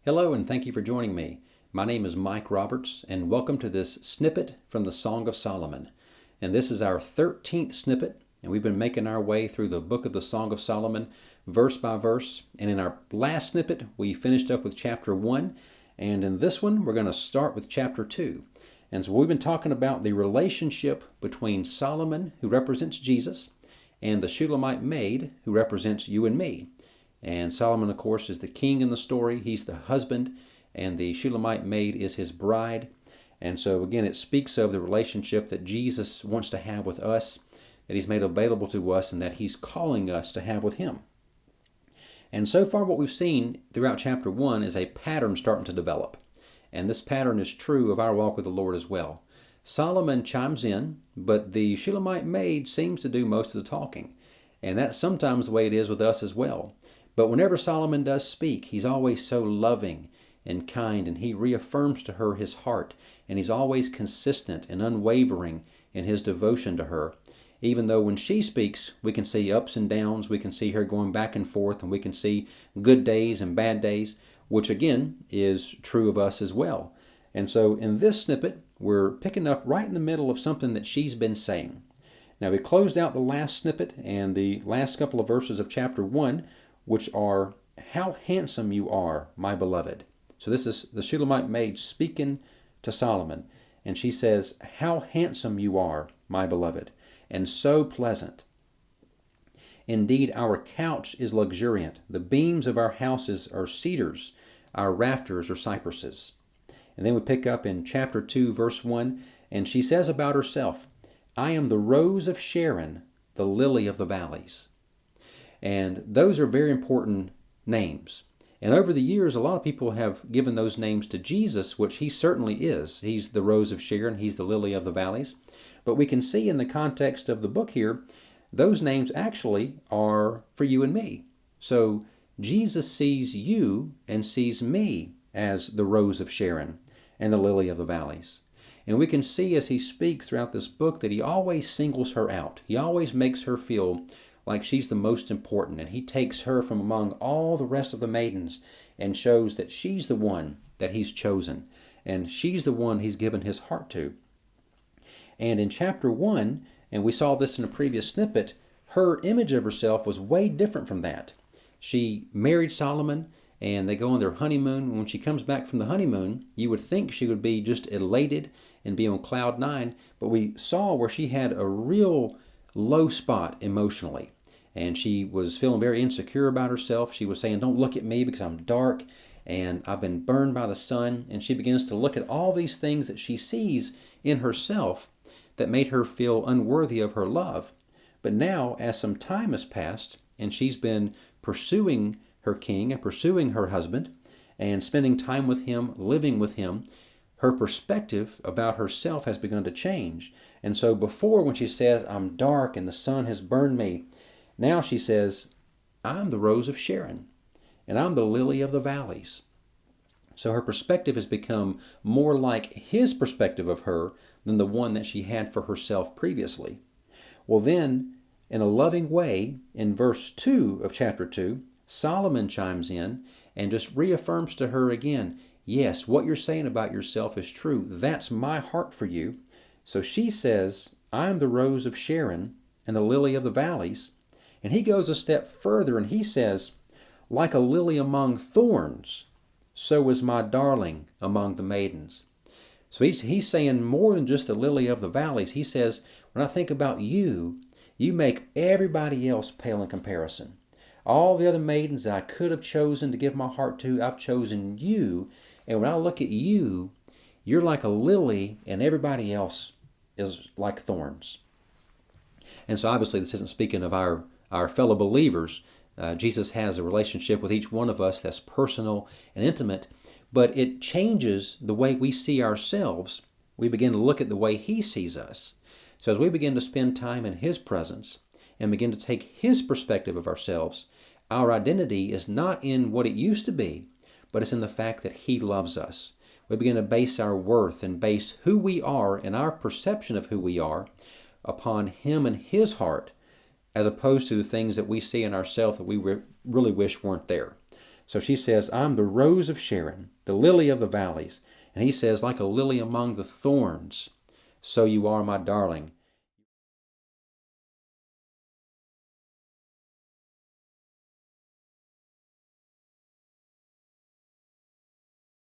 Hello and thank you for joining me. My name is Mike Roberts and welcome to this snippet from the Song of Solomon. And this is our 13th snippet, and we've been making our way through the book of the Song of Solomon verse by verse. And in our last snippet we finished up with chapter 1, and in this one we're going to start with chapter 2. And so we've been talking about the relationship between Solomon, who represents Jesus, and the Shulamite maid, who represents you and me. And Solomon, of course, is the king in the story. He's the husband, and the Shulamite maid is his bride. And so, again, it speaks of the relationship that Jesus wants to have with us, that he's made available to us, and that he's calling us to have with him. And so far what we've seen throughout chapter 1 is a pattern starting to develop. And this pattern is true of our walk with the Lord as well. Solomon chimes in, but the Shulamite maid seems to do most of the talking. And that's sometimes the way it is with us as well. But whenever Solomon does speak, he's always so loving and kind, and he reaffirms to her his heart, and he's always consistent and unwavering in his devotion to her. Even though when she speaks, we can see ups and downs, we can see her going back and forth, and we can see good days and bad days, which again is true of us as well. And so in this snippet, we're picking up right in the middle of something that she's been saying. Now we closed out the last snippet and the last couple of verses of chapter 1, which are, "How handsome you are, my beloved." So this is the Shulamite maid speaking to Solomon, and she says, "How handsome you are, my beloved, and so pleasant. Indeed, our couch is luxuriant. The beams of our houses are cedars, our rafters are cypresses." And then we pick up in chapter 2, verse 1, and she says about herself, "I am the rose of Sharon, the lily of the valleys." And those are very important names. And over the years, a lot of people have given those names to Jesus, which he certainly is. He's the rose of Sharon. He's the lily of the valleys. But we can see in the context of the book here, those names actually are for you and me. So Jesus sees you and sees me as the rose of Sharon and the lily of the valleys. And we can see as he speaks throughout this book that he always singles her out. He always makes her feel like she's the most important, and he takes her from among all the rest of the maidens and shows that she's the one that he's chosen, and she's the one he's given his heart to. And in chapter 1, and we saw this in a previous snippet, her image of herself was way different from that. She married Solomon, and they go on their honeymoon. When she comes back from the honeymoon, you would think she would be just elated and be on cloud 9, but we saw where she had a real low spot emotionally. And she was feeling very insecure about herself. She was saying, "Don't look at me because I'm dark and I've been burned by the sun." And she begins to look at all these things that she sees in herself that made her feel unworthy of her love. But now, as some time has passed, and she's been pursuing her king and pursuing her husband and spending time with him, living with him, her perspective about herself has begun to change. And so before, when she says, "I'm dark and the sun has burned me," now she says, "I'm the rose of Sharon, and I'm the lily of the valleys." So her perspective has become more like his perspective of her than the one that she had for herself previously. Well then, in a loving way, in verse 2 of chapter 2, Solomon chimes in and just reaffirms to her again, "Yes, what you're saying about yourself is true. That's my heart for you." So she says, "I'm the rose of Sharon and the lily of the valleys." And he goes a step further and he says, "Like a lily among thorns, so is my darling among the maidens." So he's saying more than just the lily of the valleys. He says, when I think about you, you make everybody else pale in comparison. All the other maidens that I could have chosen to give my heart to, I've chosen you. And when I look at you, you're like a lily and everybody else is like thorns. And so obviously this isn't speaking of our fellow believers. Jesus has a relationship with each one of us that's personal and intimate, but it changes the way we see ourselves. We begin to look at the way he sees us. So as we begin to spend time in his presence and begin to take his perspective of ourselves, our identity is not in what it used to be, but it's in the fact that he loves us. We begin to base our worth and base who we are and our perception of who we are upon him and his heart, as opposed to the things that we see in ourselves that we really wish weren't there. So she says, I'm the rose of Sharon, the lily of the valleys. And he says, like a lily among the thorns, so you are, my darling.